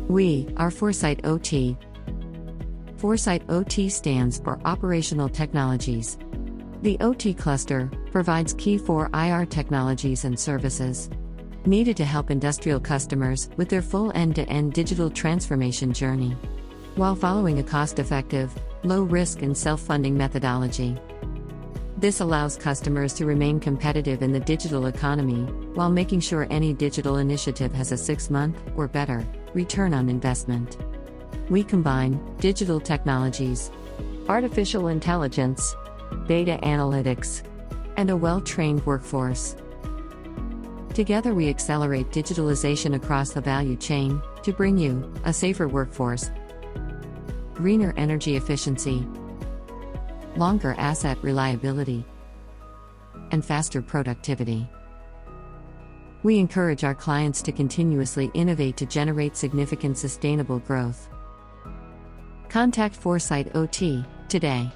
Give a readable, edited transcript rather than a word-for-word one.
We are 4Sight OT. 4Sight OT stands for Operational Technologies. The OT cluster provides key 4IR technologies and services needed to help industrial customers with their full end-to-end digital transformation journey, while following a cost-effective, low-risk and self-funding methodology. This allows customers to remain competitive in the digital economy, while making sure any digital initiative has a 6-month, or better, return on investment. We combine digital technologies, artificial intelligence, data analytics, and a well-trained workforce. Together we accelerate digitalization across the value chain to bring you a safer workforce, greener energy efficiency, longer asset reliability, and faster productivity. We encourage our clients to continuously innovate to generate significant sustainable growth. Contact 4Sight OT today.